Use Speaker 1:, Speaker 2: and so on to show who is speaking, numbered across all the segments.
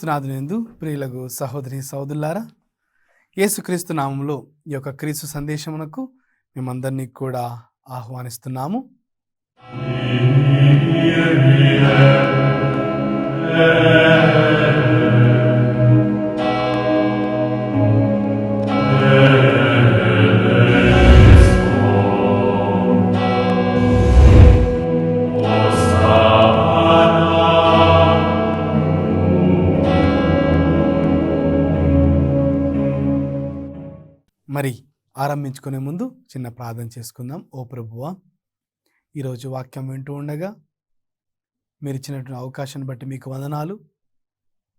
Speaker 1: క్రీస్తునాథునియందు ప్రియులకు సహోదరి సహోదరులారా, యేసుక్రీస్తు నామములో ఈ యొక్క క్రీస్తు సందేశమునకు మేమందరినీ కూడా ఆహ్వానిస్తున్నాము. మరి ఆరంభించుకునే ముందు చిన్న ప్రార్థన చేసుకుందాం. ఓ ప్రభువా, ఈరోజు వాక్యం వింటూ ఉండగా మీరు ఇచ్చినటువంటి అవకాశాన్ని బట్టి మీకు వందనాలు.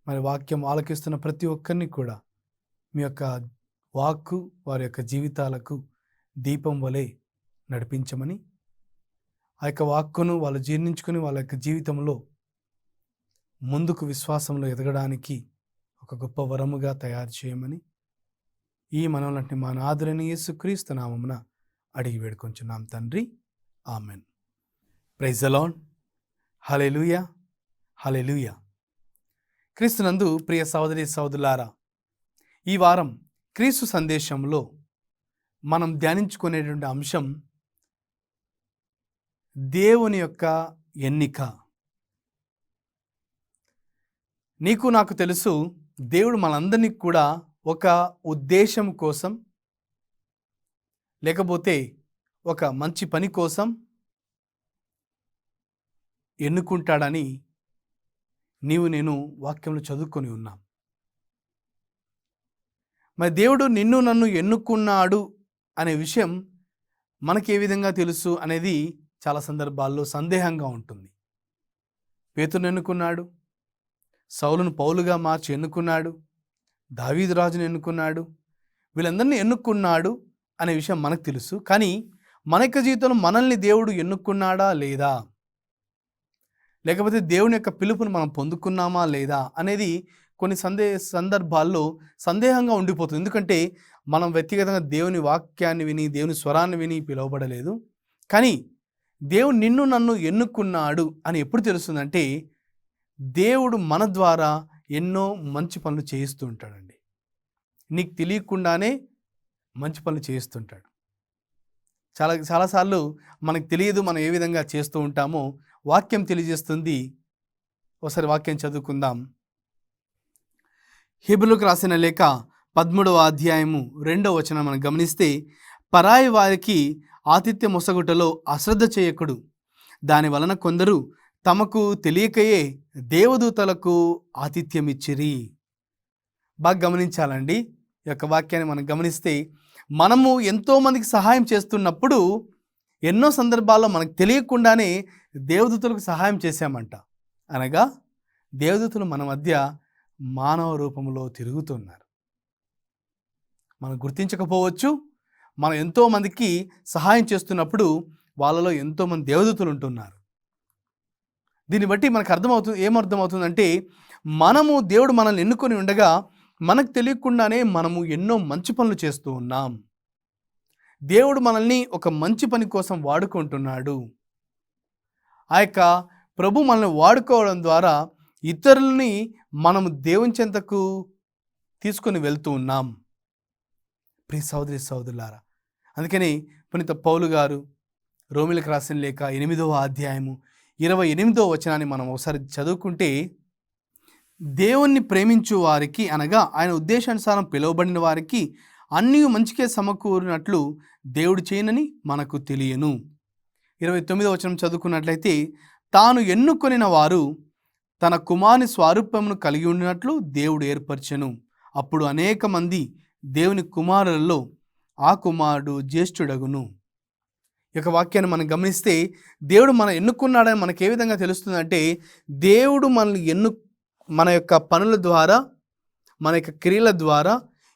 Speaker 1: మరి వాక్యం ఆలకిస్తున్న ప్రతి ఒక్కరిని కూడా మీ యొక్క వాక్కు వారి యొక్క జీవితాలకు దీపం వలె నడిపించమని, ఆ యొక్క వాక్కును వాళ్ళు జీర్ణించుకొని వాళ్ళ యొక్క జీవితంలో ముందుకు విశ్వాసంలో ఎదగడానికి ఒక గొప్ప వరముగా తయారు చేయమని ఈ మనవలంటి మా నాథుడైన యేసుక్రీస్తు నామమున అడిగి వేడుకొంచున్నాం తండ్రి, amen. Praise the Lord. Hallelujah, hallelujah. క్రీస్తునందు ప్రియ సహోదరి సహోదరులారా, ఈ వారం క్రీస్తు సందేశంలో మనం ధ్యానించుకునేటువంటి అంశం దేవుని యొక్క ఎన్నిక. నీకు నాకు తెలుసు, దేవుడు మనందరినీ కూడా ఒక ఉద్దేశం కోసం, లేకపోతే ఒక మంచి పని కోసం ఎన్నుకుంటాడని నీవు నేను వాక్యంలో చదువుకొని ఉన్నాం. మరి దేవుడు నిన్ను నన్ను ఎన్నుకున్నాడు అనే విషయం మనకి ఏ విధంగా తెలుసు అనేది చాలా సందర్భాల్లో సందేహంగా ఉంటుంది. పేతురును ఎన్నుకున్నాడు, సౌలును పౌలుగా మార్చి ఎన్నుకున్నాడు, దావీదు రాజును ఎన్నుకున్నాడు, వీళ్ళందరినీ ఎన్నుకున్నాడు అనే విషయం మనకు తెలుసు. కానీ మన యొక్క జీవితంలో మనల్ని దేవుడు ఎన్నుకున్నాడా లేదా, లేకపోతే దేవుని యొక్క పిలుపుని మనం పొందుకున్నామా లేదా అనేది కొన్ని సందర్భాల్లో సందేహంగా ఉండిపోతుంది. ఎందుకంటే మనం వ్యక్తిగతంగా దేవుని వాక్యాన్ని విని, దేవుని స్వరాన్ని విని పిలువబడలేదు. కానీ దేవుడు నిన్ను నన్ను ఎన్నుకున్నాడు అని ఎప్పుడు తెలుస్తుందంటే, దేవుడు మన ద్వారా ఎన్నో మంచి పనులు చేయిస్తూ ఉంటాడండి. నీకు తెలియకుండానే మంచి పనులు చేయిస్తుంటాడు. చాలాసార్లు మనకు తెలియదు మనం ఏ విధంగా చేస్తూ ఉంటామో వాక్యం తెలియజేస్తుంది. ఒకసారి వాక్యం చదువుకుందాం. హెబ్రీయులకు రాసిన లేఖ 13వ అధ్యాయము 2వ వచనం మనం గమనిస్తే, పరాయి వారికి ఆతిథ్య మొసగుటలో అశ్రద్ధ చేయకుడు, దాని వలన కొందరు తమకు తెలియకయే దేవదూతలకు ఆతిథ్యం ఇచ్చిరి. బాగా గమనించాలండి. ఈ యొక్క వాక్యాన్ని మనం గమనిస్తే, మనము ఎంతోమందికి సహాయం చేస్తున్నప్పుడు ఎన్నో సందర్భాల్లో మనకు తెలియకుండానే దేవదూతలకు సహాయం చేశామంట. అనగా దేవదూతలు మన మధ్య మానవ రూపంలో తిరుగుతున్నారు. మనం గుర్తించకపోవచ్చు. మనం ఎంతోమందికి సహాయం చేస్తున్నప్పుడు వాళ్ళలో ఎంతోమంది దేవదూతలు ఉంటున్నారు. దీన్ని బట్టి మనకు ఏమర్థమవుతుందంటే, మనము దేవుడు మనల్ని ఎన్నుకొని ఉండగా మనకు తెలియకుండానే మనము ఎన్నో మంచి పనులు చేస్తూ ఉన్నాం. దేవుడు మనల్ని ఒక మంచి పని కోసం వాడుకుంటున్నాడు. ఆ యొక్క ప్రభు మనల్ని వాడుకోవడం ద్వారా ఇతరులని మనము దేవుని చెంతకు తీసుకొని వెళ్తూ ఉన్నాం. ప్రియ సహోదరి సహోదరులారా, అందుకని పునీత పౌలు గారు రోమీయులకు రాసిన లేఖ 8వ అధ్యాయము 28వ వచనాన్ని మనం ఒకసారి చదువుకుంటే, దేవుణ్ణి ప్రేమించు వారికి, అనగా ఆయన ఉద్దేశానుసారం పిలువబడిన వారికి అన్నీ మంచికే సమకూరినట్లు దేవుడు చేయనని మనకు తెలియను. 29వ వచనం చదువుకున్నట్లయితే, తాను ఎన్నుకొనిన వారు తన కుమారుని స్వరూపమును కలిగి ఉండినట్లు దేవుడు ఏర్పరచెను. అప్పుడు అనేక మంది దేవుని కుమారులలో ఆ కుమారుడు జ్యేష్ఠుడగును. ఈ యొక్క వాక్యాన్ని మనం గమనిస్తే, దేవుడు మనం ఎన్నుకున్నాడని మనకు ఏ విధంగా తెలుస్తుందంటే, దేవుడు మనల్ని మన యొక్క పనుల ద్వారా, మన యొక్క క్రియల ద్వారా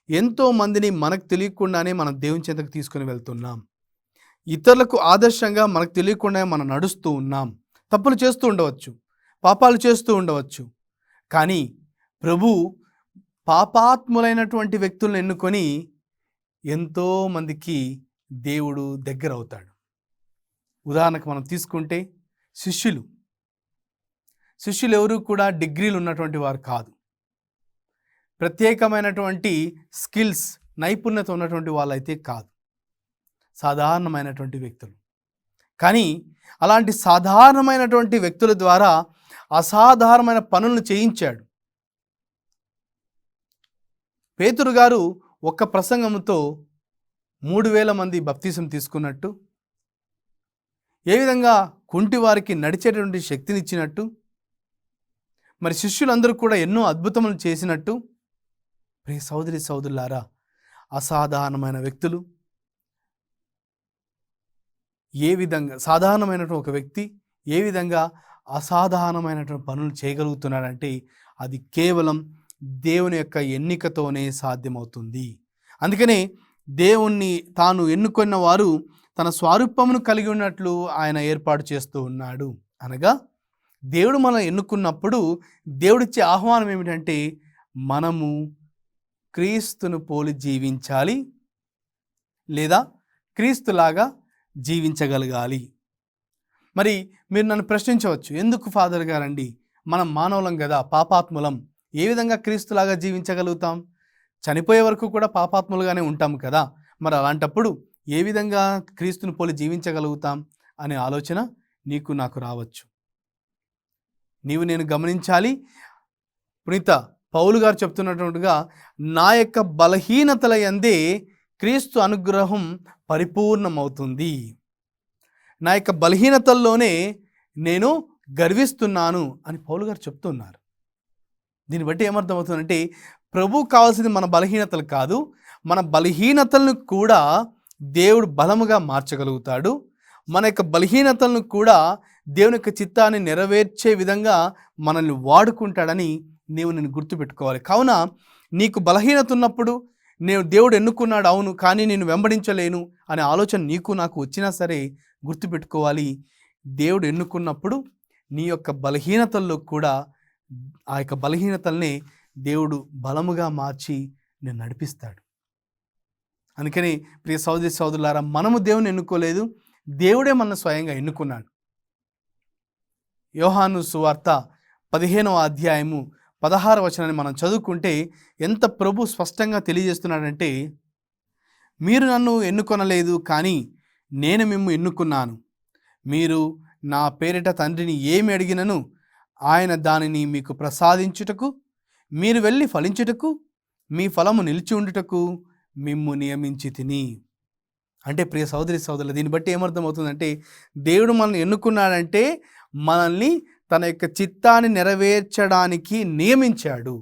Speaker 1: ఎంతో మందిని మనకు తెలియకుండానే మనం దేవుని చెంతకు తీసుకుని వెళ్తున్నాం. ఇతరులకు ఆదర్శంగా మనకు తెలియకుండానే మనం నడుస్తూ ఉన్నాం. తప్పులు చేస్తూ ఉండవచ్చు, పాపాలు చేస్తూ ఉండవచ్చు. కానీ ప్రభు పాపాత్ములైనటువంటి వ్యక్తులను ఎన్నుకొని ఎంతో మందికి దేవుడు దగ్గర అవుతాడు. ఉదాహరణకు మనం తీసుకుంటే శిష్యులు ఎవరు కూడా డిగ్రీలు ఉన్నటువంటి వారు కాదు. ప్రత్యేకమైనటువంటి స్కిల్స్, నైపుణ్యత ఉన్నటువంటి వాళ్ళైతే కాదు, సాధారణమైనటువంటి వ్యక్తులు. కానీ అలాంటి సాధారణమైనటువంటి వ్యక్తుల ద్వారా అసాధారణమైన పనులను చేయించాడు. పేతురు గారు ఒక్క ప్రసంగంతో 3000 మంది బప్తిసం తీసుకున్నట్టు, ఏ విధంగా కుంటి వారికి నడిచేటువంటి శక్తినిచ్చినట్టు, మరి శిష్యులందరూ కూడా ఎన్నో అద్భుతములు చేసినట్టు, ప్రియ సోదరి సోదరులారా, అసాధారణమైన వ్యక్తులు ఏ విధంగా, సాధారణమైనటువంటి ఒక వ్యక్తి ఏ విధంగా అసాధారణమైనటువంటి పనులు చేయగలుగుతున్నాడంటే అది కేవలం దేవుని యొక్క ఎన్నికతోనే సాధ్యమవుతుంది. అందుకనే దేవుణ్ణి తాను ఎన్నుకున్న వారు తన స్వరూపమును కలిగి ఉన్నట్లు ఆయన ఏర్పాటు చేస్తూ ఉన్నాడు. అనగా దేవుడు మనం ఎన్నుకున్నప్పుడు దేవుడిచ్చే ఆహ్వానం ఏమిటంటే మనము క్రీస్తును పోలి జీవించాలి, లేదా క్రీస్తులాగా జీవించగలగాలి. మరి మీరు నన్ను ప్రశ్నించవచ్చు, ఎందుకు ఫాదర్ గారండి, మనం మానవులం కదా, పాపాత్ములం, ఏ విధంగా క్రీస్తులాగా జీవించగలుగుతాం? చనిపోయే వరకు కూడా పాపాత్ములుగానే ఉంటాం కదా, మరి అలాంటప్పుడు ఏ విధంగా క్రీస్తుని పోలి జీవించగలుగుతాం అనే ఆలోచన నీకు నాకు రావచ్చు. నీవు నేను గమనించాలి. పునీత పౌలు గారు చెప్తున్నట్టుగా నా యొక్క బలహీనతల యందే క్రీస్తు అనుగ్రహం పరిపూర్ణమవుతుంది. నా యొక్క బలహీనతల్లోనే నేను గర్విస్తున్నాను అని పౌలు గారు చెప్తున్నారు. దీన్ని బట్టి ఏమర్థమవుతుందంటే ప్రభు కావాల్సింది మన బలహీనతలు కాదు, మన బలహీనతలను కూడా దేవుడు బలముగా మార్చగలుగుతాడు. మన యొక్క బలహీనతలను కూడా దేవుని యొక్క చిత్తాన్ని నెరవేర్చే విధంగా మనల్ని వాడుకుంటాడని నేను గుర్తుపెట్టుకోవాలి. కావున నీకు బలహీనత ఉన్నప్పుడు నేను దేవుడు ఎన్నుకున్నాడు, అవును, కానీ నేను వెంబడించలేను అనే ఆలోచన నీకు నాకు వచ్చినా సరే గుర్తుపెట్టుకోవాలి, దేవుడు ఎన్నుకున్నప్పుడు నీ యొక్క బలహీనతల్లో కూడా ఆ యొక్క బలహీనతల్ని దేవుడు బలముగా మార్చి నేను నడిపిస్తాడు. అందుకని ప్రియ సోదరి సోదరులారా, మనము దేవుని ఎన్నుకోలేదు, దేవుడే మన స్వయంగా ఎన్నుకున్నాడు. యోహాను సువార్త 15వ అధ్యాయము 16వ వచనాన్ని మనం చదువుకుంటే ఎంత ప్రభు స్పష్టంగా తెలియజేస్తున్నాడంటే, మీరు నన్ను ఎన్నుకొనలేదు, కానీ నేను మిమ్ము ఎన్నుకున్నాను. మీరు నా పేరిట తండ్రిని ఏమి అడిగినను ఆయన దానిని మీకు ప్రసాదించుటకు, మీరు వెళ్ళి ఫలించుటకు, మీ ఫలము నిలిచి ఉండుటకు మిమ్ము నియమించి తిని. అంటే ప్రియ సోదరి సోదరులు, దీన్ని బట్టి ఏమర్థమవుతుందంటే దేవుడు మనల్ని ఎన్నుకున్నాడంటే మనల్ని తన యొక్క చిత్తాన్ని నెరవేర్చడానికి నియమించాడు.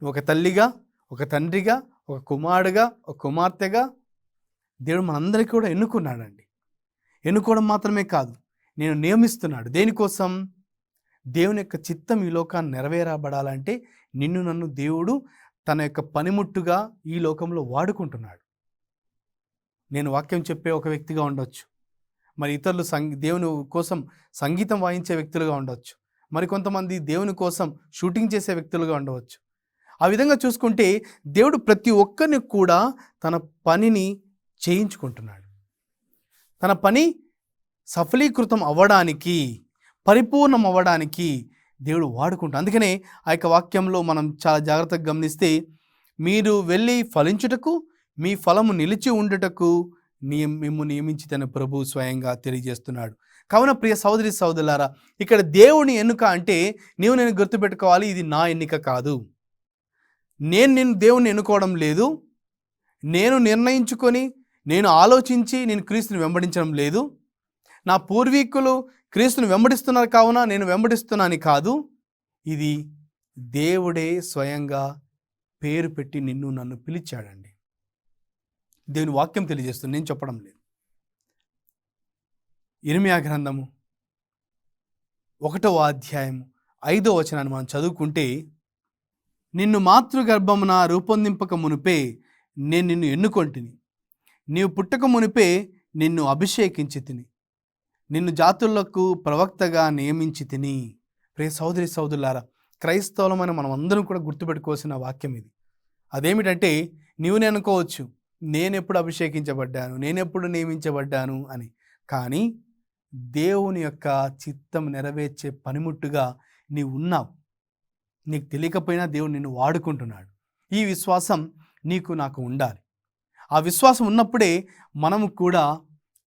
Speaker 1: ఒక తల్లిగా, ఒక తండ్రిగా, ఒక కుమారుడుగా, ఒక కుమార్తెగా దేవుడు మనందరికీ కూడా ఎన్నుకున్నాడండి. ఎన్నుకోవడం మాత్రమే కాదు, నేను నియమిస్తున్నాడు. దేనికోసం? దేవుని యొక్క చిత్తం ఈ లోకాన్ని నెరవేరబడాలంటే నిన్ను నన్ను దేవుడు తన యొక్క పనిముట్టుగా ఈ లోకంలో వాడుకుంటున్నాడు. నేను వాక్యం చెప్పే ఒక వ్యక్తిగా ఉండొచ్చు, మరి ఇతరులు దేవుని కోసం సంగీతం వాయించే వ్యక్తులుగా ఉండవచ్చు, మరి కొంతమంది దేవుని కోసం షూటింగ్ చేసే వ్యక్తులుగా ఉండవచ్చు. ఆ విధంగా చూసుకుంటే దేవుడు ప్రతి ఒక్కరిని కూడా తన పనిని చేయించుకుంటున్నాడు. తన పని సఫలీకృతం అవ్వడానికి, పరిపూర్ణం అవ్వడానికి దేవుడు వాడుకుంటాడు. అందుకనే ఆ యొక్క వాక్యంలో మనం చాలా జాగ్రత్తగా గమనిస్తే, మీరు వెళ్ళి ఫలించుటకు, మీ ఫలము నిలిచి ఉండుటకు మిమ్ము నియమించి తన ప్రభు స్వయంగా తెలియజేస్తున్నాడు. కావున ప్రియ సోదరి సోదరులారా, ఇక్కడ దేవుని ఎన్నుక అంటే నేను గుర్తుపెట్టుకోవాలి, ఇది నా ఎన్నిక కాదు. నేను దేవుని ఎన్నుకోవడం లేదు, నేను నిర్ణయించుకొని, నేను ఆలోచించి నేను క్రీస్తుని వెంబడించడం లేదు. నా పూర్వీకులు క్రీస్తుని వెంబడిస్తున్నారు కావున నేను వెంబడిస్తున్నాను కాదు. ఇది దేవుడే స్వయంగా పేరు పెట్టి నిన్ను నన్ను పిలిచాడండి. దేవుని వాక్యం తెలియజేస్తుంది, నేను చెప్పడం లేదు. ఇర్మియా గ్రంథము 1వ అధ్యాయము 5వ వచనాన్ని మనం చదువుకుంటే, నిన్ను మాతృగర్భమున రూపొందింపక మునిపే నేను నిన్ను ఎన్నుకొంటిని, నీవు పుట్టక మునిపే నిన్ను అభిషేకించి తిని, నిన్ను జాతులకు ప్రవక్తగా నియమించి తిని. ప్రియ సోదరి సోదరులారా, క్రైస్తవులమైన మనం అందరం కూడా గుర్తుపెట్టుకోవాల్సిన వాక్యం ఇది. అదేమిటంటే, నీవు నేను అనుకోవచ్చు, నేనెప్పుడు అభిషేకించబడ్డాను, నేనెప్పుడు నియమించబడ్డాను అని. కానీ దేవుని యొక్క చిత్తం నెరవేర్చే పనిముట్టుగా నీవు ఉన్నావు. నీకు తెలియకపోయినా దేవుడు నిన్ను వాడుకుంటున్నాడు. ఈ విశ్వాసం నీకు నాకు ఉండాలి. ఆ విశ్వాసం ఉన్నప్పుడే మనము కూడా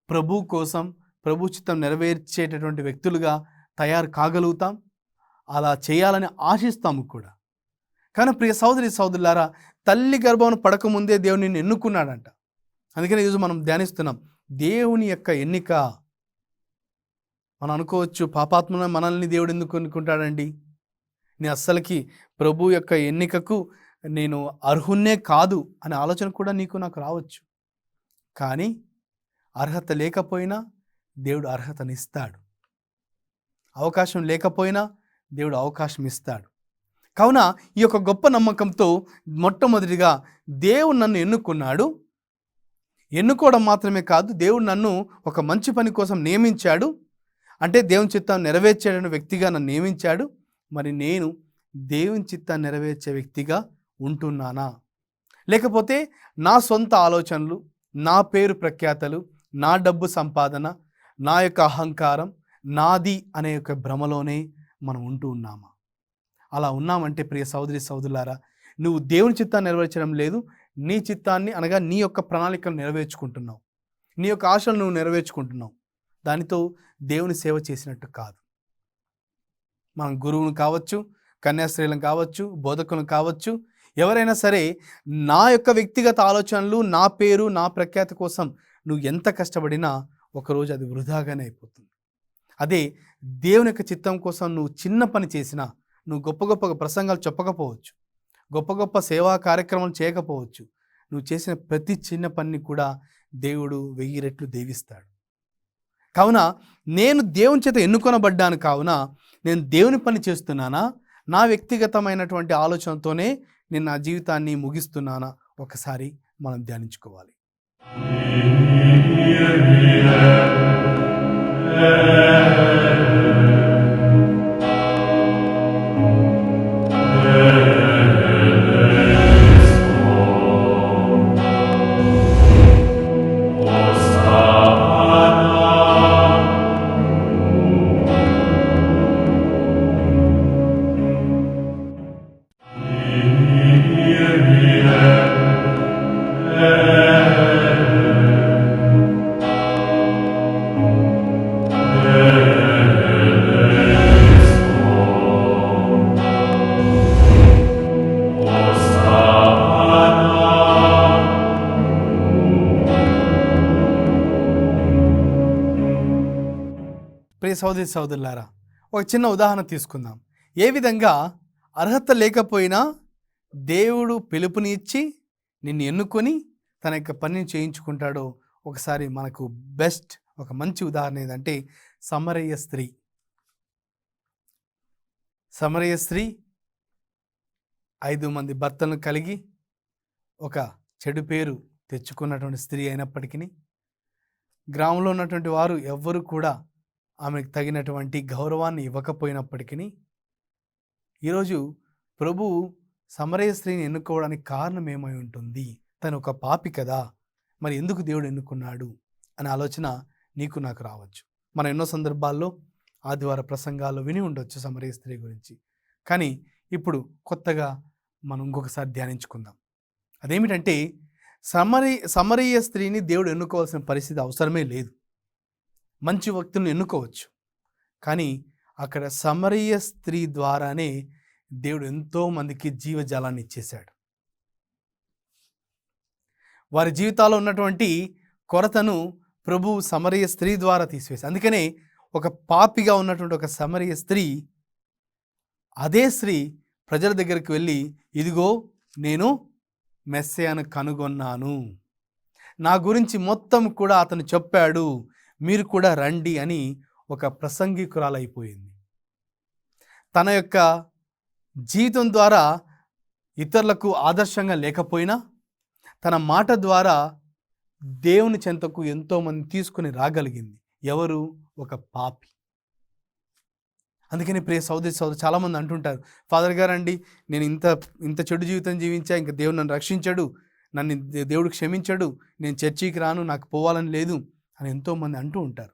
Speaker 1: ప్రభు కోసం, ప్రభు చిత్తం నెరవేర్చేటటువంటి వ్యక్తులుగా తయారు కాగలుగుతాం. అలా చేయాలని ఆశిస్తాము కూడా. కానీ ప్రియ సహోదరి సహోదరులారా, తల్లి గర్భం పడకముందే దేవుడు నిన్ను ఎన్నుకున్నాడంట. అందుకని ఈరోజు మనం ధ్యానిస్తున్నాం దేవుని యొక్క ఎన్నిక. మనం అనుకోవచ్చు, పాపాత్మన మనల్ని దేవుడు ఎందుకు ఎన్నుకుంటాడండి? నేను అస్సలకి ప్రభు యొక్క ఎన్నికకు నేను అర్హున్నే కాదు అనే ఆలోచన కూడా నీకు నాకు రావచ్చు. కానీ అర్హత లేకపోయినా దేవుడు అర్హతనిస్తాడు. అవకాశం లేకపోయినా దేవుడు అవకాశం ఇస్తాడు. కావున ఈ యొక్క గొప్ప నమ్మకంతో మొట్టమొదటిగా దేవుడు నన్ను ఎన్నుకున్నాడు. ఎన్నుకోవడం మాత్రమే కాదు, దేవుడు నన్ను ఒక మంచి పని కోసం నియమించాడు. అంటే దేవుని చిత్తాన్ని నెరవేర్చేటువంటి వ్యక్తిగా నన్ను నియమించాడు. మరి నేను దేవుని చిత్తాన్ని నెరవేర్చే వ్యక్తిగా ఉంటున్నానా? లేకపోతే నా సొంత ఆలోచనలు, నా పేరు ప్రఖ్యాతలు, నా డబ్బు సంపాదన, నా యొక్క అహంకారం, నాది అనే యొక్క భ్రమలోనే మనం ఉంటూ ఉన్నామా? అలా ఉన్నామంటే ప్రియ సహోదరి సహోదరులారా, నువ్వు దేవుని చిత్తాన్ని నెరవేర్చడం లేదు, నీ చిత్తాన్ని అనగా నీ యొక్క ప్రణాళికను నెరవేర్చుకుంటున్నావు. నీ యొక్క ఆశలు నువ్వు నెరవేర్చుకుంటున్నావు. దానితో దేవుని సేవ చేసినట్టు కాదు. మనం గురువును కావచ్చు, కన్యాస్త్రీలను కావచ్చు, బోధకులను కావచ్చు, ఎవరైనా సరే నా యొక్క వ్యక్తిగత ఆలోచనలు, నా పేరు, నా ప్రఖ్యాతి కోసం నువ్వు ఎంత కష్టపడినా ఒకరోజు అది వృధాగానే అయిపోతుంది. అదే దేవుని యొక్క చిత్తం కోసం నువ్వు చిన్న పని చేసినా, నువ్వు గొప్ప గొప్ప ప్రసంగాలు చెప్పకపోవచ్చు, గొప్ప గొప్ప సేవా కార్యక్రమాలు చేయకపోవచ్చు, నువ్వు చేసిన ప్రతి చిన్న పనిని కూడా దేవుడు 1000 రెట్లు దీవిస్తాడు. కావున నేను దేవుని చేత ఎన్నుకొనబడ్డాను. కావున నేను దేవుని పని చేస్తున్నానా, నా వ్యక్తిగతమైనటువంటి ఆలోచనతోనే నేను నా జీవితాన్ని ముగిస్తున్నానా? ఒకసారి మనం ధ్యానించుకోవాలి. ప్రియ సహోదరి సహోదరులారా, ఒక చిన్న ఉదాహరణ తీసుకుందాం. ఏ విధంగా అర్హత లేకపోయినా దేవుడు పిలుపుని ఇచ్చి నిన్ను ఎన్నుకొని తన యొక్క పనిని చేయించుకుంటాడో ఒకసారి మనకు బెస్ట్ ఒక మంచి ఉదాహరణ ఏదంటే సమరయ స్త్రీ. సమరయ స్త్రీ 5 మంది భర్తలను కలిగి ఒక చెడు పేరు తెచ్చుకున్నటువంటి స్త్రీ అయినప్పటికీ, గ్రామంలో ఉన్నటువంటి వారు ఎవ్వరూ కూడా ఆమెకు తగినటువంటి గౌరవాన్ని ఇవ్వకపోయినప్పటికీ, ఈరోజు ప్రభువు సమరయ స్త్రీని ఎన్నుకోవడానికి కారణం ఏమై ఉంటుంది? తను ఒక పాపి కదా, మరి ఎందుకు దేవుడు ఎన్నుకున్నాడు అనే ఆలోచన నీకు నాకు రావచ్చు. మనం ఎన్నో సందర్భాల్లో ఆదివార ప్రసంగాల్లో విని ఉండొచ్చు సమరయ స్త్రీ గురించి. కానీ ఇప్పుడు కొత్తగా మనం ఇంకొకసారి ధ్యానించుకుందాం. అదేమిటంటే సమరయ స్త్రీని దేవుడు ఎన్నుకోవాల్సిన పరిస్థితి అవసరమే లేదు. మంచి వ్యక్తులను ఎన్నుకోవచ్చు. కానీ అక్కడ సమరయ స్త్రీ ద్వారానే దేవుడు ఎంతో మందికి జీవజాలాన్ని ఇచ్చేశాడు. వారి జీవితాల్లో ఉన్నటువంటి కొరతను ప్రభు సమరయ స్త్రీ ద్వారా తీసివేశాడు. అందుకనే ఒక పాపిగా ఉన్నటువంటి ఒక సమరయ స్త్రీ, అదే స్త్రీ ప్రజల దగ్గరికి వెళ్ళి, ఇదిగో నేను మెస్సీయను కనుగొన్నాను, నా గురించి మొత్తం కూడా అతను చెప్పాడు, మీరు కూడా రండి అని ఒక ప్రసంగికురాలైపోయింది. తన యొక్క జీవితం ద్వారా ఇతరులకు ఆదర్శంగా లేకపోయినా తన మాట ద్వారా దేవుని చెంతకు ఎంతోమంది తీసుకుని రాగలిగింది. ఎవరు? ఒక పాపి. అందుకని ప్రియ సహోదరి సహోదరు చాలామంది అంటుంటారు, ఫాదర్ గారు అండి, నేను ఇంత చెడు జీవితం జీవించా, ఇంకా దేవుడు నన్ను రక్షించాడు, నన్ను దేవుడు క్షమించాడు, నేను చర్చికి రాను, నాకు పోవాలని లేదు అని ఎంతోమంది అంటూ ఉంటారు.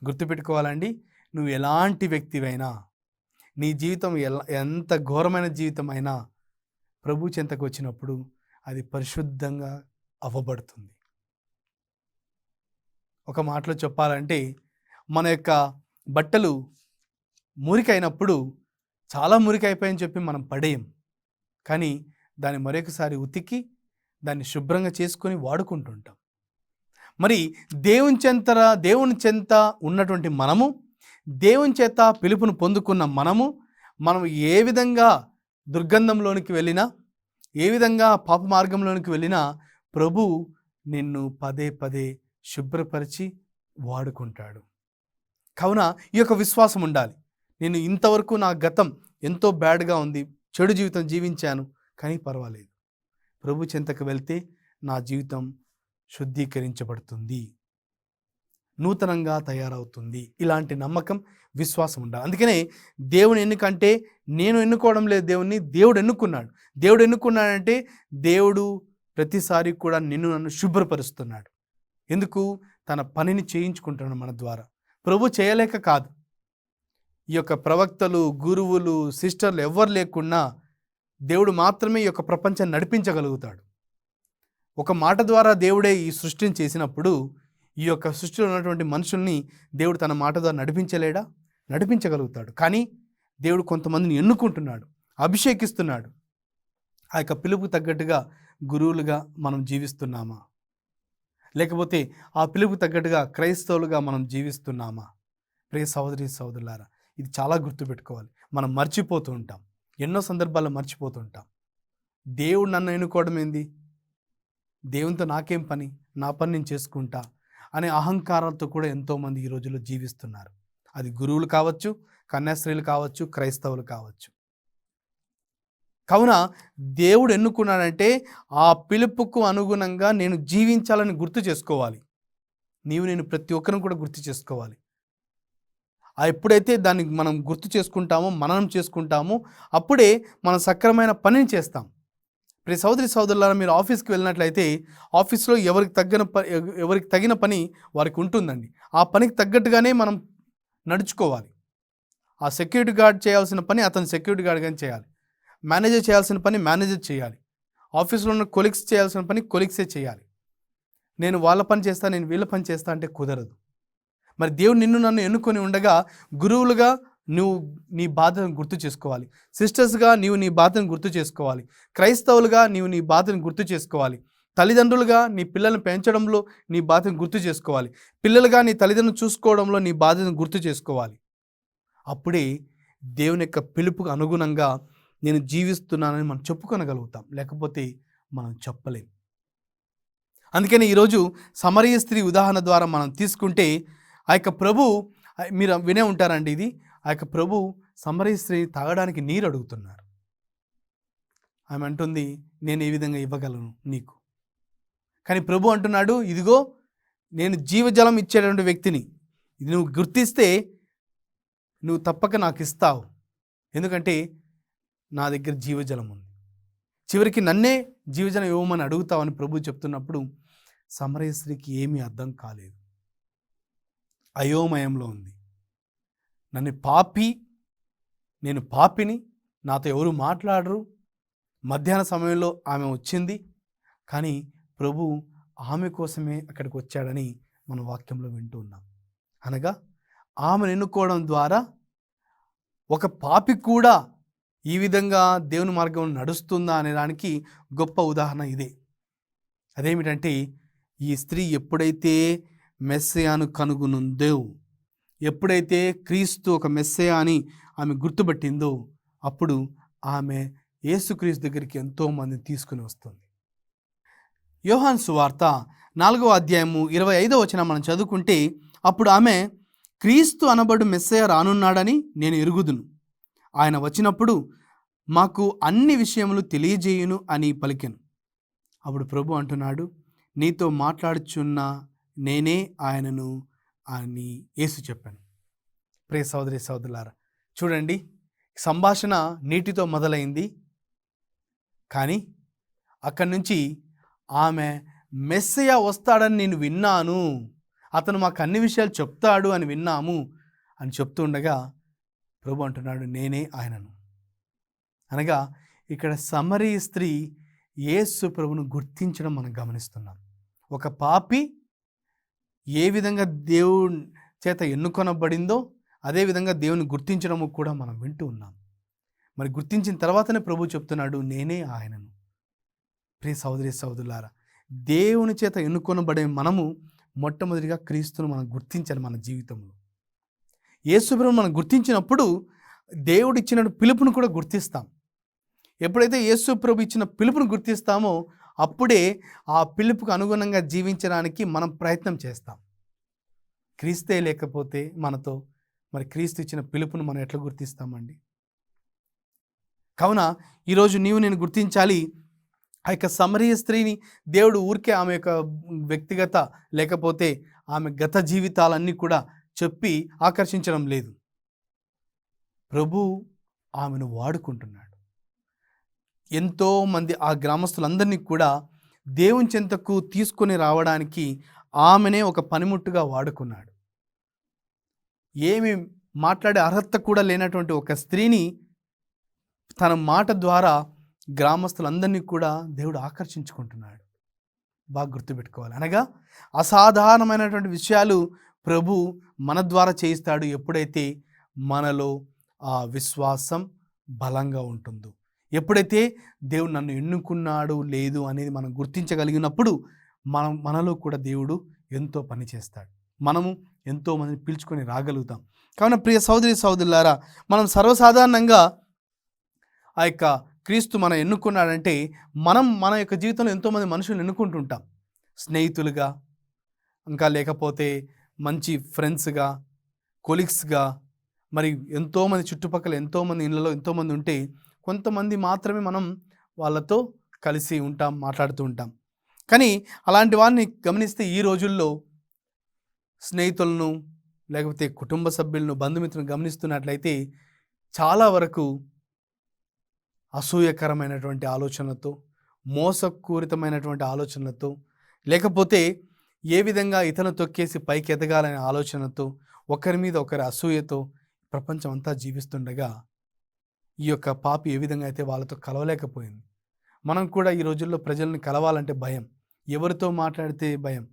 Speaker 1: గుర్తుపెట్టుకోవాలండి, నువ్వు ఎలాంటి వ్యక్తివైనా నీ జీవితం ఎంత ఘోరమైన జీవితం అయినా ప్రభు చెంతకు వచ్చినప్పుడు అది పరిశుద్ధంగా అవ్వబడుతుంది. ఒక మాటలో చెప్పాలంటే మన యొక్క బట్టలు మురికైనప్పుడు చాలా మురికైపోయని చెప్పి మనం పడేయం, కానీ దాన్ని మరొకసారి ఉతికి దాన్ని శుభ్రంగా చేసుకొని వాడుకుంటుంటాం. మరి దేవుని చెంత ఉన్నటువంటి మనము, దేవుని చేత పిలుపును పొందుకున్న మనం ఏ విధంగా దుర్గంధంలోనికి వెళ్ళినా, ఏ విధంగా పాప మార్గంలోనికి వెళ్ళినా ప్రభు నిన్ను పదే పదే శుభ్రపరిచి వాడుకుంటాడు. కావున ఈ యొక్క విశ్వాసం ఉండాలి. నేను ఇంతవరకు నా గతం ఎంతో బ్యాడ్గా ఉంది, చెడు జీవితం జీవించాను, కానీ పర్వాలేదు, ప్రభు చెంతకు వెళ్తే నా జీవితం శుద్ధీకరించబడుతుంది, నూతనంగా తయారవుతుంది. ఇలాంటి నమ్మకం, విశ్వాసం ఉండాలి. అందుకనే దేవుని ఎన్నుకంటే నేను ఎన్నుకోవడం లేదు, దేవుడు ఎన్నుకున్నాడు. దేవుడు ఎన్నుకున్నాడంటే దేవుడు ప్రతిసారి కూడా నన్ను శుభ్రపరుస్తున్నాడు. ఎందుకు? తన పనిని చేయించుకుంటున్నాడు మన ద్వారా. ప్రభు చేయలేక కాదు. ఈ యొక్క ప్రవక్తలు, గురువులు, సిస్టర్లు ఎవ్వరు లేకున్నా దేవుడు మాత్రమే ఈ యొక్క ప్రపంచాన్ని నడిపించగలుగుతాడు. ఒక మాట ద్వారా దేవుడే ఈ సృష్టిని చేసినప్పుడు ఈ యొక్క సృష్టిలో ఉన్నటువంటి మనుషుల్ని దేవుడు తన మాట ద్వారా నడిపించలేడా? నడిపించగలుగుతాడు. కానీ దేవుడు కొంతమందిని ఎన్నుకుంటున్నాడు, అభిషేకిస్తున్నాడు. ఆ యొక్క పిలుపుకు తగ్గట్టుగా గురువులుగా మనం జీవిస్తున్నామా? లేకపోతే ఆ పిలుపుకు తగ్గట్టుగా క్రైస్తవులుగా మనం జీవిస్తున్నామా? ప్రియ సహోదరి సహోదరులారా, ఇది చాలా గుర్తుపెట్టుకోవాలి. మనం మర్చిపోతూ ఉంటాం, ఎన్నో సందర్భాల్లో మర్చిపోతూ ఉంటాం. దేవుడు నన్ను ఎన్నుకోవడం ఏంది, దేవునితో నాకేం పని, నా పని నేను చేసుకుంటా అనే అహంకారాలతో కూడా ఎంతోమంది ఈ రోజుల్లో జీవిస్తున్నారు. అది గురువులు కావచ్చు, కన్యాస్త్రీలు కావచ్చు, క్రైస్తవులు కావచ్చు. కావున దేవుడు ఎన్నుకున్నాడంటే ఆ పిలుపుకు అనుగుణంగా నేను జీవించాలని గుర్తు చేసుకోవాలి. నేను ప్రతి ఒక్కరిని కూడా గుర్తు చేసుకోవాలి. ఎప్పుడైతే దాన్ని మనం గుర్తు చేసుకుంటామో, మననం చేసుకుంటామో, అప్పుడే మనం సక్రమైన పనిని చేస్తాం. ప్రతి సోదరి సోదరులారా, మీరు ఆఫీస్కి వెళ్ళినట్లయితే ఆఫీస్లో ఎవరికి తగిన పని వారికి ఉంటుందండి. ఆ పనికి తగ్గట్టుగానే మనం నడుచుకోవాలి. ఆ సెక్యూరిటీ గార్డ్ చేయాల్సిన పని అతను సెక్యూరిటీ గార్డ్ గానే చేయాలి. మేనేజర్ చేయాల్సిన పని మేనేజర్ చేయాలి. ఆఫీస్లో ఉన్న కొలీగ్స్ చేయాల్సిన పని కొలీగ్సే చేయాలి. నేను వాళ్ళ పని చేస్తా, నేను వీళ్ళ పని చేస్తా అంటే కుదరదు. మరి దేవుడు నన్ను ఎన్నుకొని ఉండగా గురువులుగా నువ్వు నీ బాధను గుర్తు చేసుకోవాలి. సిస్టర్స్గా నీవు నీ బాధను గుర్తు చేసుకోవాలి. క్రైస్తవులుగా నీవు నీ బాధను గుర్తు చేసుకోవాలి. తల్లిదండ్రులుగా నీ పిల్లల్ని పెంచడంలో నీ బాధను గుర్తు చేసుకోవాలి. పిల్లలుగా నీ తల్లిదండ్రులు చూసుకోవడంలో నీ బాధను గుర్తు చేసుకోవాలి. అప్పుడే దేవుని యొక్క పిలుపుకు అనుగుణంగా నేను జీవిస్తున్నానని మనం చెప్పుకొనగలుగుతాం. లేకపోతే మనం చెప్పలేం. అందుకని ఈరోజు సమరయ స్త్రీ ఉదాహరణ ద్వారా మనం తీసుకుంటే ఆ యొక్క ప్రభు, మీరు వినే ఉంటారండి ఇది, ఆ యొక్క ప్రభు సమరయ స్త్రీ తాగడానికి నీరు అడుగుతున్నారు. ఆమె అంటుంది, నేను ఏ విధంగా ఇవ్వగలను నీకు? కానీ ప్రభు అంటున్నాడు, ఇదిగో నేను జీవజలం ఇచ్చేటువంటి వ్యక్తిని, ఇది నువ్వు గుర్తిస్తే నువ్వు తప్పక నాకు ఇస్తావు, ఎందుకంటే నా దగ్గర జీవజలం ఉంది, చివరికి నన్నే జీవజలం ఇవ్వమని అడుగుతావని ప్రభు చెప్తున్నప్పుడు సమరయ స్త్రీకి ఏమీ అర్థం కాలేదు, అయోమయంలో ఉంది. నేను పాపిని, నాతో ఎవరు మాట్లాడరు. మధ్యాహ్న సమయంలో ఆమె వచ్చింది, కానీ ప్రభు ఆమె కోసమే అక్కడికి వచ్చాడని మన వాక్యంలో వింటూ ఉన్నాం. అనగా ఆమెను ఎన్నుకోవడం ద్వారా ఒక పాపి కూడా ఈ విధంగా దేవుని మార్గం నడుస్తుందా అనే దానికి గొప్ప ఉదాహరణ ఇదే. అదేమిటంటే, ఈ స్త్రీ ఎప్పుడైతే మెస్సయాను కనుగొనుందో, ఎప్పుడైతే క్రీస్తు ఒక మెస్సయా అని ఆమె గుర్తుపట్టిందో, అప్పుడు ఆమె యేసుక్రీస్తు దగ్గరికి ఎంతోమందిని తీసుకుని వస్తుంది. యోహాను సువార్త 4వ అధ్యాయము 25వ వచనం మనం చదువుకుంటే, అప్పుడు ఆమె, క్రీస్తు అనబడు మెస్సయా రానున్నాడని నేను ఎరుగుదును, ఆయన వచ్చినప్పుడు మాకు అన్ని విషయములు తెలియజేయును అని పలికెను. అప్పుడు ప్రభు అంటున్నాడు, నీతో మాట్లాడుచున్న నేనే ఆయనను అని యేసు చెప్పాను. ప్రియ సోదరి సోదరులారా, చూడండి, సంభాషణ నీటితో మొదలైంది, కానీ అక్కడి నుంచి ఆమె మెస్సయా వస్తాడని నేను విన్నాను, అతను మాకు అన్ని విషయాలు చెప్తాడు అని విన్నాము అని చెప్తూ ఉండగా ప్రభు అంటున్నాడు, నేనే ఆయనను. అనగా ఇక్కడ సమరీ స్త్రీ యేసు ప్రభును గుర్తించడం మనం గమనిస్తున్నాం. ఒక పాపి ఏ విధంగా దేవుని చేత ఎన్నుకొనబడిందో అదేవిధంగా దేవుని గుర్తించడము కూడా మనం వింటూ ఉన్నాం. మరి గుర్తించిన తర్వాతనే ప్రభు చెప్తున్నాడు, నేనే ఆయనను. ప్రియ సహోదరి సహోదరులారా, దేవుని చేత ఎన్నుకొనబడే మనము మొట్టమొదటిగా క్రీస్తును మనం గుర్తించాలి. మన జీవితంలో యేసు ప్రభువును మనం గుర్తించినప్పుడు దేవుడు ఇచ్చిన పిలుపును కూడా గుర్తిస్తాం. ఎప్పుడైతే యేసు ప్రభు ఇచ్చిన పిలుపును గుర్తిస్తామో అప్పుడే ఆ పిలుపుకు అనుగుణంగా జీవించడానికి మనం ప్రయత్నం చేస్తాం. క్రీస్తే లేకపోతే మనతో, మరి క్రీస్తు ఇచ్చిన పిలుపును మనం ఎట్లా గుర్తిస్తామండి? కావున ఈరోజు నేను గుర్తించాలి. ఆ యొక్క సమరయ స్త్రీని దేవుడు ఊరికే ఆమె యొక్క వ్యక్తిగత లేకపోతే ఆమె గత జీవితాలన్నీ కూడా చెప్పి ఆకర్షించడం లేదు. ప్రభు ఆమెను వాడుకుంటున్నాడు. ఎంతోమంది ఆ గ్రామస్తులందరినీ కూడా దేవుని చెంతకు తీసుకొని రావడానికి ఆమెనే ఒక పనిముట్టుగా వాడుకున్నాడు. ఏమి మాట్లాడే అర్హత కూడా లేనటువంటి ఒక స్త్రీని తన మాట ద్వారా గ్రామస్తులందరినీ కూడా దేవుడు ఆకర్షించుకుంటున్నాడు. బాగా గుర్తుపెట్టుకోవాలి. అనగా అసాధారణమైనటువంటి విషయాలు ప్రభు మన ద్వారా చేయిస్తాడు ఎప్పుడైతే మనలో ఆ విశ్వాసం బలంగా ఉంటుందో. ఎప్పుడైతే దేవుడు నన్ను ఎన్నుకున్నాడు లేదు అనేది మనం గుర్తించగలిగినప్పుడు మనలో కూడా దేవుడు ఎంతో పని చేస్తాడు. మనము ఎంతోమందిని పిలుచుకొని రాగలుగుతాం. కావున ప్రియ సహోదరి సహోదరులారా, మనం సర్వసాధారణంగా ఆ యొక్క క్రీస్తు మనం ఎన్నుకున్నాడంటే మనం మన యొక్క జీవితంలో ఎంతోమంది మనుషులను ఎన్నుకుంటుంటాం. స్నేహితులుగా, ఇంకా లేకపోతే మంచి ఫ్రెండ్స్గా, కొలీగ్స్గా, మరి ఎంతోమంది చుట్టుపక్కల ఎంతోమంది ఇళ్ళలో ఎంతోమంది ఉంటే కొంతమంది మాత్రమే మనం వాళ్ళతో కలిసి ఉంటాం, మాట్లాడుతూ ఉంటాం. కానీ అలాంటి వారిని గమనిస్తే ఈ రోజుల్లో స్నేహితులను లేకపోతే కుటుంబ సభ్యులను, బంధుమిత్రులను గమనిస్తున్నట్లయితే చాలా వరకు అసూయకరమైనటువంటి ఆలోచనలతో, మోసపూరితమైనటువంటి ఆలోచనలతో, లేకపోతే ఏ విధంగా ఇతను తొక్కేసి పైకి ఎదగాలనే ఆలోచనతో, ఒకరి మీద ఒకరి అసూయతో ప్రపంచం అంతా జీవిస్తుండగా ఈ యొక్క పాపి ఏ విధంగా అయితే వాళ్ళతో కలవలేకపోయింది. మనం కూడా ఈ రోజుల్లో ప్రజల్ని కలవాలంటే భయం, ఎవరితో మాట్లాడితే భయం,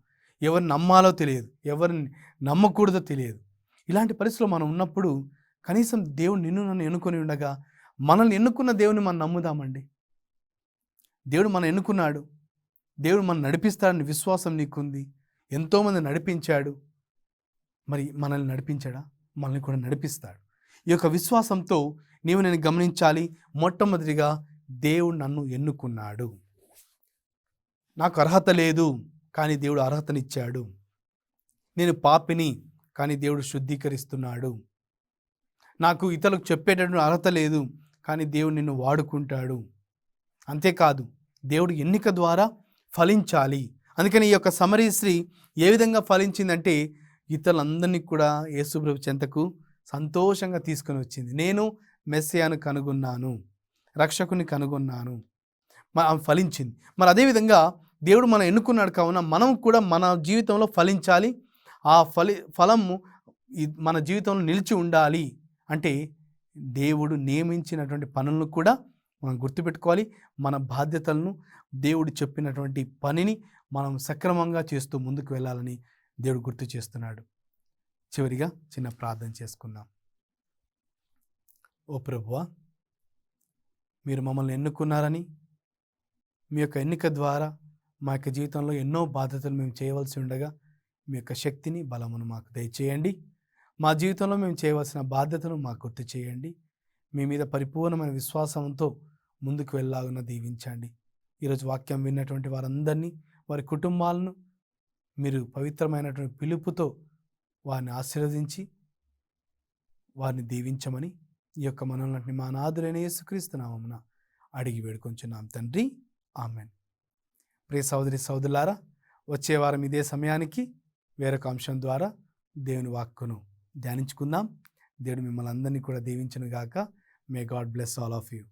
Speaker 1: ఎవరిని నమ్మాలో తెలియదు, ఎవరిని నమ్మకూడదో తెలియదు. ఇలాంటి పరిస్థితుల్లో మనం ఉన్నప్పుడు కనీసం దేవుడు నన్ను ఎన్నుకొని ఉండగా మనల్ని ఎన్నుకున్న దేవుని మనం నమ్ముదామండి. దేవుడు మనం ఎన్నుకున్నాడు, దేవుడు మనం నడిపిస్తాడని విశ్వాసం నీకుంది. ఎంతోమంది నడిపించాడు, మరి మనల్ని నడిపించాడా? మనల్ని కూడా నడిపిస్తాడు. ఈ యొక్క విశ్వాసంతో నేను గమనించాలి. మొట్టమొదటిగా దేవుడు నన్ను ఎన్నుకున్నాడు. నాకు అర్హత లేదు, కానీ దేవుడు అర్హతనిచ్చాడు. నేను పాపిని, కానీ దేవుడు శుద్ధీకరిస్తున్నాడు. నాకు ఇతరులకు చెప్పేటటువంటి అర్హత లేదు, కానీ దేవుడు నిన్ను వాడుకుంటాడు. అంతేకాదు, దేవుడు ఎన్నిక ద్వారా ఫలించాలి. అందుకని ఈ యొక్క సమరీ స్త్రీ ఏ విధంగా ఫలించిందంటే ఇతరులందరినీ కూడా యేసుప్రభు చెంతకు సంతోషంగా తీసుకొని వచ్చింది. నేను మెస్సియాను కనుగొన్నాను, రక్షకుని కనుగొన్నాను, ఆమె ఫలించింది. మరి అదేవిధంగా దేవుడు మనం ఎన్నుకున్నాడు కావున మనం కూడా మన జీవితంలో ఫలించాలి. ఆ ఫలము మన జీవితంలో నిలిచి ఉండాలి అంటే దేవుడు నియమించినటువంటి పనులను కూడా మనం గుర్తుపెట్టుకోవాలి. మన బాధ్యతలను, దేవుడు చెప్పినటువంటి పనిని మనం సక్రమంగా చేస్తూ ముందుకు వెళ్ళాలని దేవుడు గుర్తు చేస్తున్నాడు. చివరిగా చిన్న ప్రార్థన చేసుకుందాం. ఓ ప్రభువా, మీరు మమ్మల్ని ఎన్నుకున్నారని, మీ యొక్క ఎన్నిక ద్వారా మా యొక్క జీవితంలో ఎన్నో బాధ్యతలు మేము చేయవలసి ఉండగా మీ యొక్క శక్తిని, బలమును మాకు దయచేయండి. మా జీవితంలో మేము చేయవలసిన బాధ్యతను మాకు గుర్తు చేయండి. మీ మీద పరిపూర్ణమైన విశ్వాసంతో ముందుకు వెళ్ళాలని దీవించండి. ఈరోజు వాక్యం విన్నటువంటి వారందరినీ, వారి కుటుంబాలను మీరు పవిత్రమైనటువంటి పిలుపుతో వారిని ఆశీర్వదించి వారిని దీవించమని ఈ యొక్క మనల్ని మా నాథుడైన యేసుక్రీస్తు నామమున అడిగి వేడుకొంచున్నాం తండ్రి, ఆమెన్. ప్రియ సహోదరి సహోదరులారా, వచ్చే వారం ఇదే సమయానికి వేరొక అంశం ద్వారా దేవుని వాక్కును ధ్యానించుకుందాం. దేవుడు మిమ్మల్ని అందరినీ కూడా దీవించును గాక. May God bless all of you.